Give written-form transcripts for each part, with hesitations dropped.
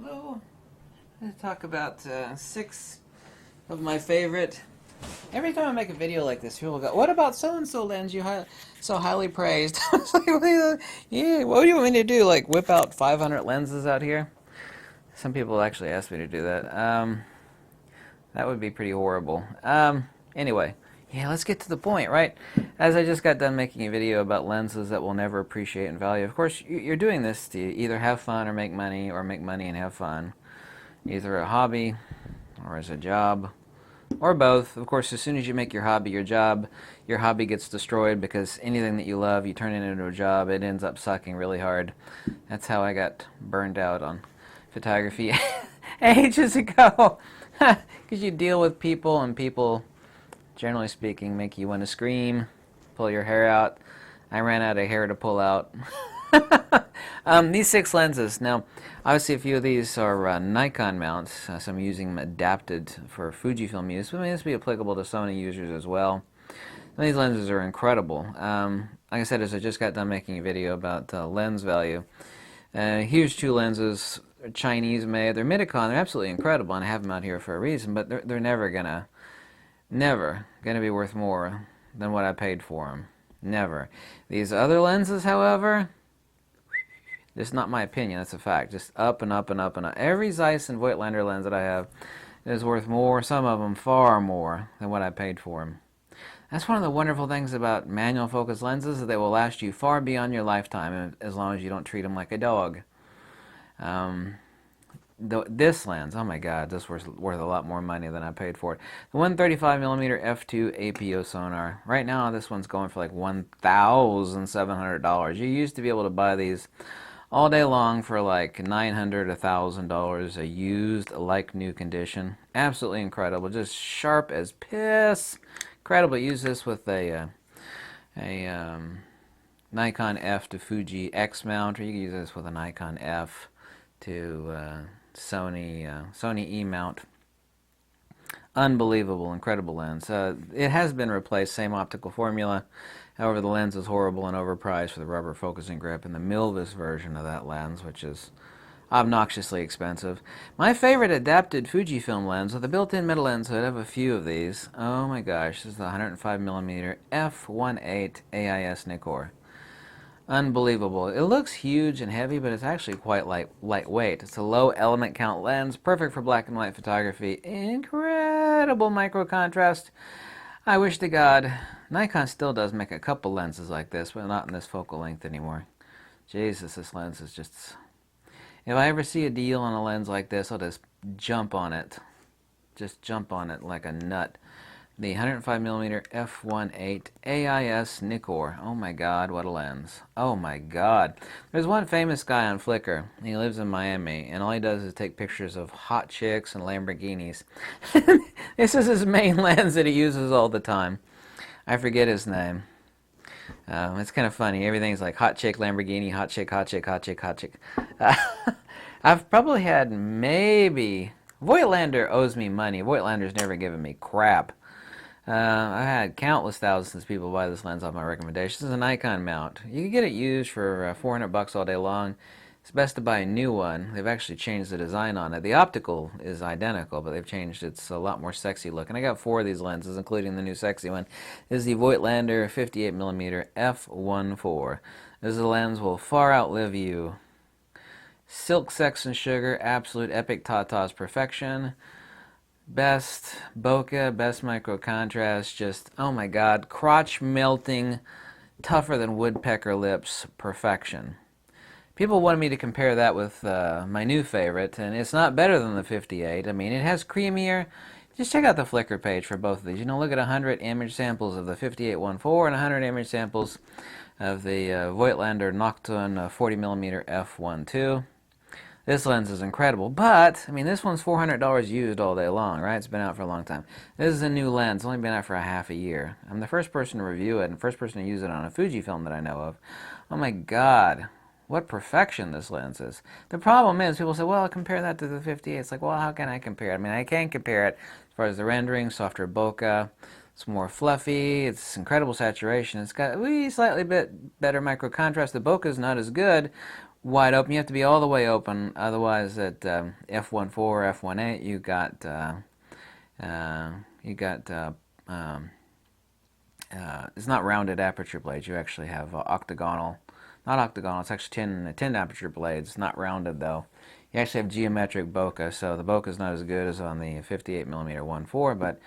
Hello. Let's talk about 6 of my favorite. Every time I make a video like this, people go, "What about so and so lens you so highly praised?" I was like, "Yeah, what do you want me to do? Like whip out 500 lenses out here?" Some people actually asked me to do that. That would be pretty horrible. Anyway, yeah, let's get to the point, right? As I just got done making a video about lenses that we'll never appreciate and value. Of course, you're doing this to either have fun or make money and have fun. Either a hobby or as a job or both. Of course, as soon as you make your hobby your job, your hobby gets destroyed because anything that you love, you turn it into a job, it ends up sucking really hard. That's how I got burned out on photography ages ago. Because you deal with people, and people, generally speaking, make you want to scream, pull your hair out. I ran out of hair to pull out. These 6 lenses. Now, obviously, a few of these are Nikon mounts, so I'm using them adapted for Fujifilm use. But this will be applicable to Sony users as well. And these lenses are incredible. Like I said, as I just got done making a video about lens value, huge 2 lenses, Chinese made. They're Midicon. They're absolutely incredible, and I have them out here for a reason. But they're never gonna be worth more than what I paid for them. Never. These other lenses, however, just not my opinion, that's a fact. Just up and up and up and up. Every Zeiss and Voigtlander lens that I have is worth more, some of them far more, than what I paid for them. That's one of the wonderful things about manual focus lenses, is they will last you far beyond your lifetime as long as you don't treat them like a dog. This lens, oh my god, this was worth a lot more money than I paid for it. The 135mm f2 APO sonar. Right now, this one's going for like $1,700. You used to be able to buy these all day long for like $900, $1,000 a used, like new condition. Absolutely incredible, just sharp as piss. Incredible. Use this with a Nikon F to Fuji X mount, or you can use this with a Nikon F to Sony E mount. Unbelievable, incredible lens. It has been replaced, same optical formula. However, the lens is horrible and overpriced for the rubber focusing grip and the Milvis version of that lens, which is obnoxiously expensive. My favorite adapted Fujifilm lens with a built-in middle lens hood. I have a few of these. Oh my gosh, this is the 105mm f1.8 AIS Nikkor. Unbelievable. It looks huge and heavy, but it's actually quite lightweight. It's a low element count lens, perfect for black and white photography. Incredible micro contrast. I wish to God Nikon still does make a couple lenses like this, but not in this focal length anymore. Jesus, this lens is just... If I ever see a deal on a lens like this, I'll just jump on it. Just jump on it like a nut. The 105mm f1.8 AIS Nikkor. Oh my god, what a lens. Oh my god. There's one famous guy on Flickr. He lives in Miami, and all he does is take pictures of hot chicks and Lamborghinis. This is his main lens that he uses all the time. I forget his name. It's kind of funny. Everything's like hot chick, Lamborghini, hot chick, hot chick, hot chick, hot chick. I've probably had maybe... Voigtlander owes me money. Voigtlander's never given me crap. I've had countless thousands of people buy this lens off my recommendations. This is a Nikon mount. You can get it used for $400 all day long. It's best to buy a new one. They've actually changed the design on it. The optical is identical, but they've changed. It's a lot more sexy look. And I got 4 of these lenses, including the new sexy one. This is the Voigtlander 58mm f1.4. This lens will far outlive you. Silk, sex, and sugar, absolute epic tatas perfection. Best bokeh, best micro contrast, just, oh my god, crotch melting, tougher than woodpecker lips, perfection. People wanted me to compare that with my new favorite, and it's not better than the 58. I mean, it has creamier. Just check out the Flickr page for both of these. You know, look at 100 image samples of the 58-1.4 and 100 image samples of the Voigtlander Nocturne 40mm f1.2. This lens is incredible, but, I mean, this one's $400 used all day long, right? It's been out for a long time. This is a new lens. It's only been out for a half a year. I'm the first person to review it and first person to use it on a Fujifilm that I know of. Oh my god, what perfection this lens is. The problem is, people say, well, compare that to the 58. It's like, well, how can I compare it? I mean, I can compare it as far as the rendering, softer bokeh. It's more fluffy. It's incredible saturation. It's got a slightly bit better micro contrast. The bokeh is not as good, wide open. You have to be all the way open. Otherwise, at f1.4 or f1.8, you got it's not rounded aperture blades. You actually have octagonal, not octagonal. It's actually 10 aperture blades. Not rounded though. You actually have geometric bokeh, so the bokeh is not as good as on the 58 millimeter 1.4, but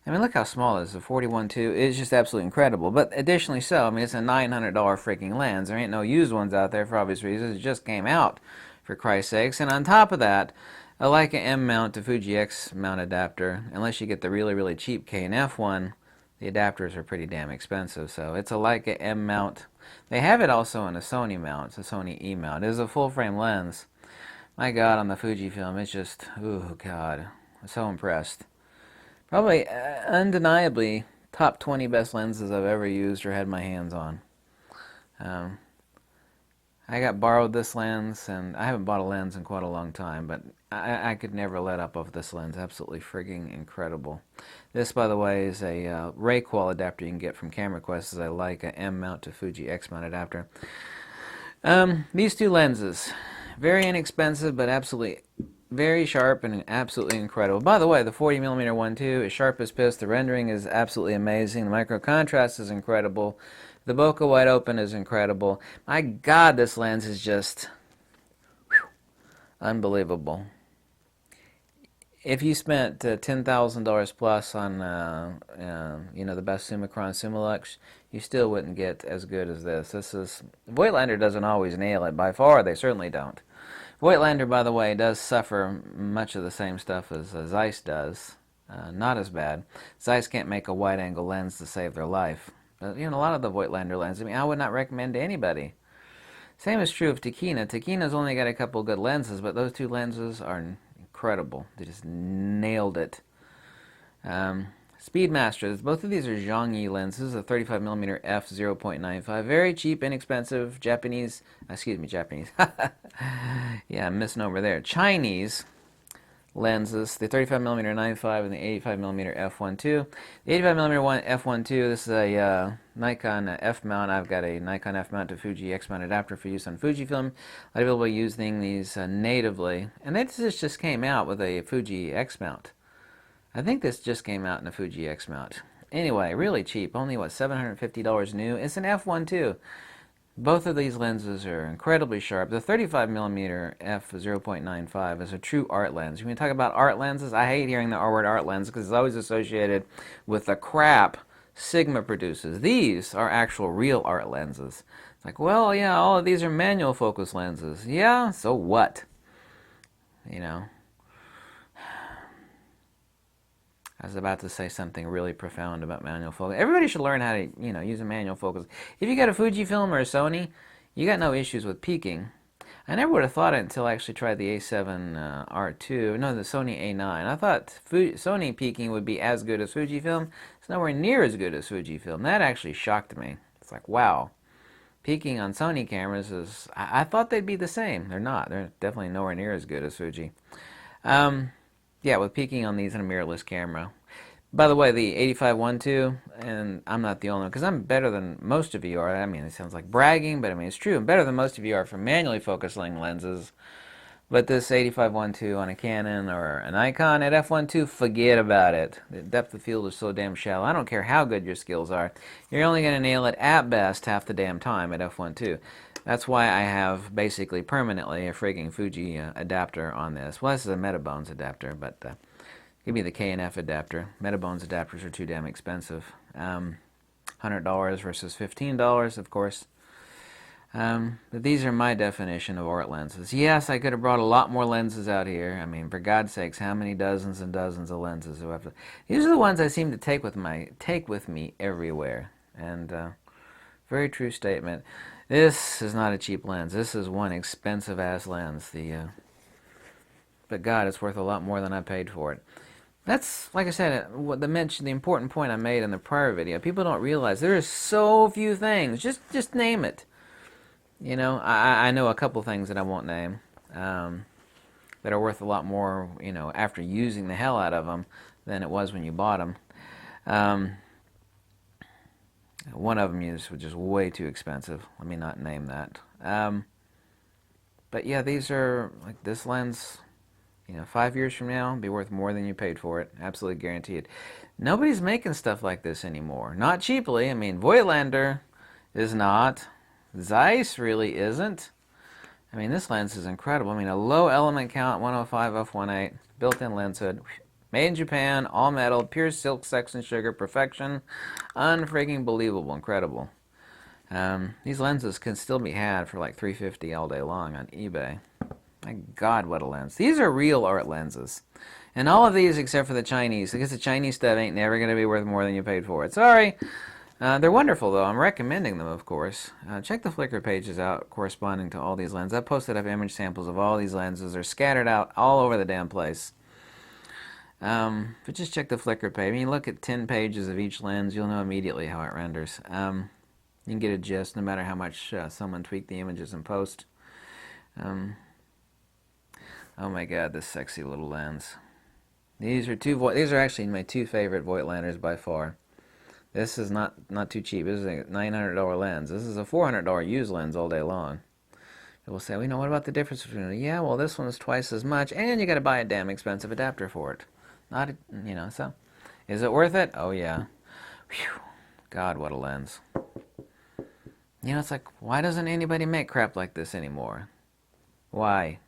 I mean, look how small it is. The 41.2 is just absolutely incredible. But additionally so, I mean, it's a $900 freaking lens. There ain't no used ones out there for obvious reasons. It just came out, for Christ's sakes. And on top of that, a Leica M mount to Fuji X mount adapter. Unless you get the really, really cheap K&F one, the adapters are pretty damn expensive. So it's a Leica M mount. They have it also in a Sony mount. It's a Sony E mount. It is a full frame lens. My God, on the Fujifilm, it's just, ooh, God. I'm so impressed. Probably, undeniably, top 20 best lenses I've ever used or had my hands on. I got borrowed this lens, and I haven't bought a lens in quite a long time, but I could never let up of this lens. Absolutely frigging incredible. This, by the way, is a Rayqual adapter you can get from Camera Quest. Is a Leica M mount to Fuji X mount adapter. These two lenses, very inexpensive, but absolutely very sharp and absolutely incredible. By the way, the 40mm 1.2 is sharp as piss. The rendering is absolutely amazing. The micro contrast is incredible. The bokeh wide open is incredible. My God, this lens is just unbelievable. If you spent $10,000 plus on the best Summicron Summilux, you still wouldn't get as good as this. Voigtlander doesn't always nail it. By far, they certainly don't. Voigtlander, by the way, does suffer much of the same stuff as Zeiss does. Not as bad. Zeiss can't make a wide-angle lens to save their life. But, a lot of the Voigtlander lenses, I mean, I would not recommend to anybody. Same is true of Tacchina. Tacchina's only got a couple good lenses, but those two lenses are incredible. They just nailed it. Speedmasters. Both of these are Zhongyi lenses, a 35mm f 0.95. Very cheap, inexpensive Japanese. Japanese. Yeah, misnomer there. Chinese lenses. The 35mm 9.5 and the 85mm f1.2. The 85mm f1.2. This is a Nikon f mount. I've got a Nikon f mount to Fuji X mount adapter for use on Fujifilm. A lot of people will be using these natively, and this just came out with a Fuji X mount. I think this just came out in a Fuji X mount. Anyway, really cheap. Only, what, $750 new? It's an f1.2. Both of these lenses are incredibly sharp. The 35mm f0.95 is a true art lens. When you talk about art lenses, I hate hearing the word art lens because it's always associated with the crap Sigma produces. These are actual real art lenses. It's like, well, yeah, all of these are manual focus lenses. Yeah, so what? I was about to say something really profound about manual focus. Everybody should learn how to, use a manual focus. If you got a Fujifilm or a Sony, you got no issues with peaking. I never would have thought it until I actually tried the A7 R2. No, the Sony A9. I thought Sony peaking would be as good as Fujifilm. It's nowhere near as good as Fujifilm. That actually shocked me. It's like, wow. Peaking on Sony cameras is... I thought they'd be the same. They're not. They're definitely nowhere near as good as Fuji. Yeah, with peaking on these in a mirrorless camera. By the way, the 85 1.2, and I'm not the only one, because I'm better than most of you are. I mean, it sounds like bragging, but I mean, it's true. I'm better than most of you are for manually focusing lenses. But this 85 1.2 on a Canon or an Nikon at f1.2, forget about it. The depth of field is so damn shallow. I don't care how good your skills are. You're only going to nail it at best half the damn time at f1.2. That's why I have basically permanently a frigging Fuji adapter on this. Well, this is a Metabones adapter, but give me the K&F adapter. Metabones adapters are too damn expensive. $100 versus $15, of course. But these are my definition of art lenses. Yes, I could have brought a lot more lenses out here. I mean, for God's sakes, how many dozens and dozens of lenses do I have to... These are the ones I seem to take with me everywhere. And very true statement. This is not a cheap lens. This is one expensive ass lens. But God, it's worth a lot more than I paid for it. That's, like I said, the important point I made in the prior video. People don't realize there are so few things. Just name it. I know a couple things that I won't name that are worth a lot more, after using the hell out of them than it was when you bought them. One of them is just way too expensive. Let me not name that. But yeah, these are, like this lens, 5 years from now, be worth more than you paid for it. Absolutely guaranteed. Nobody's making stuff like this anymore. Not cheaply. I mean, Voigtlander is not. Zeiss really isn't. I mean, this lens is incredible. I mean, a low element count, 105 f1.8, built-in lens hood. Made in Japan, all metal, pure silk, sex, and sugar, perfection. Unfreaking believable, incredible. These lenses can still be had for like $350 all day long on eBay. My God, what a lens. These are real art lenses. And all of these except for the Chinese, because the Chinese stuff ain't never going to be worth more than you paid for it. Sorry. They're wonderful, though. I'm recommending them, of course. Check the Flickr pages out corresponding to all these lenses. I posted up image samples of all these lenses. They're scattered out all over the damn place. But just check the Flickr page. I mean, look at 10 pages of each lens. You'll know immediately how it renders. You can get a gist no matter how much someone tweaked the images in post. Oh my God, this sexy little lens. These are actually my two favorite Voigtlanders by far. This is not too cheap. This is a $900 lens. This is a $400 used lens all day long. People say, well, what about the difference between them? Yeah, well, this one is twice as much, and you got to buy a damn expensive adapter for it. So is it worth it? Oh yeah. Whew. God, what a lens. It's like, why doesn't anybody make crap like this anymore? Why?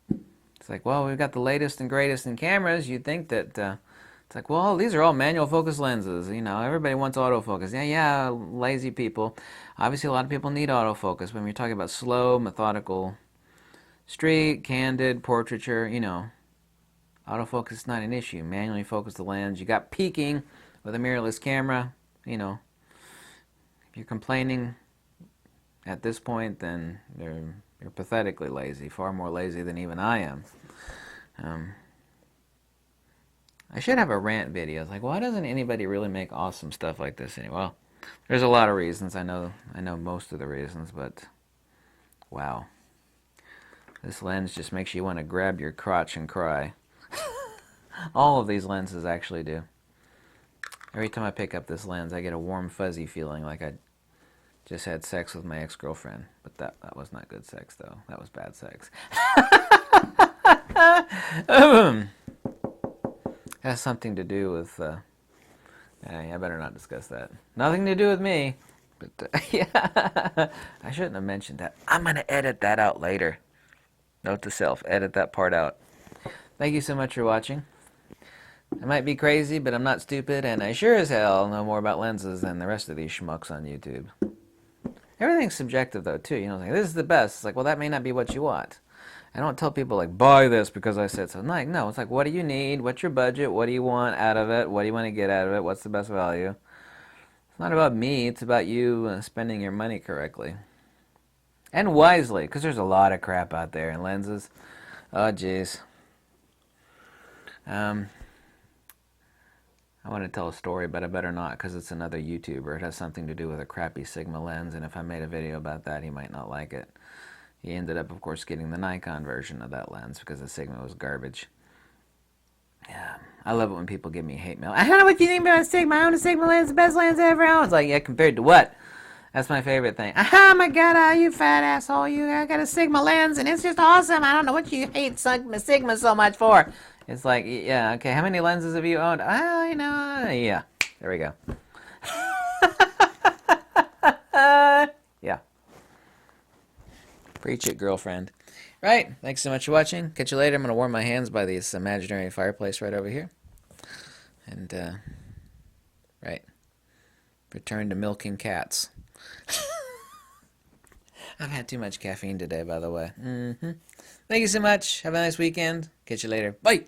It's like, well, we've got the latest and greatest in cameras. You'd think that, it's like, well, these are all manual focus lenses. Everybody wants autofocus. Yeah, lazy people. Obviously, a lot of people need autofocus. But when you're talking about slow, methodical, street, candid, portraiture, autofocus is not an issue. Manually focus the lens. You got peaking with a mirrorless camera. If you're complaining at this point, then you're pathetically lazy, far more lazy than even I am. I should have a rant video. It's like, why doesn't anybody really make awesome stuff like this anymore? Well, there's a lot of reasons. I know most of the reasons, but wow. This lens just makes you want to grab your crotch and cry. All of these lenses actually do. Every time I pick up this lens, I get a warm, fuzzy feeling like I just had sex with my ex-girlfriend. But that was not good sex, though. That was bad sex. Has something to do with... I better not discuss that. Nothing to do with me. But, yeah. I shouldn't have mentioned that. I'm going to edit that out later. Note to self. Edit that part out. Thank you so much for watching. I might be crazy, but I'm not stupid, and I sure as hell know more about lenses than the rest of these schmucks on YouTube. Everything's subjective, though, too. Like, this is the best. It's like, well, that may not be what you want. I don't tell people, like, buy this because I said so. No, it's like, what do you need? What's your budget? What do you want out of it? What do you want to get out of it? What's the best value? It's not about me. It's about you spending your money correctly. And wisely, because there's a lot of crap out there in lenses. Oh, jeez. I want to tell a story, but I better not because it's another YouTuber. It has something to do with a crappy Sigma lens, and if I made a video about that, he might not like it. He ended up, of course, getting the Nikon version of that lens because the Sigma was garbage. Yeah, I love it when people give me hate mail. I don't know what you think about a Sigma. I own a Sigma lens, the best lens ever. I was like, yeah, compared to what? That's my favorite thing. Oh my God, you fat asshole. I got a Sigma lens, and it's just awesome. I don't know what you hate Sigma so much for. It's like, yeah, okay, how many lenses have you owned? Yeah, there we go. Yeah. Preach it, girlfriend. Right, thanks so much for watching. Catch you later. I'm going to warm my hands by this imaginary fireplace right over here. And, right, return to milking cats. I've had too much caffeine today, by the way. Thank you so much. Have a nice weekend. Catch you later. Bye.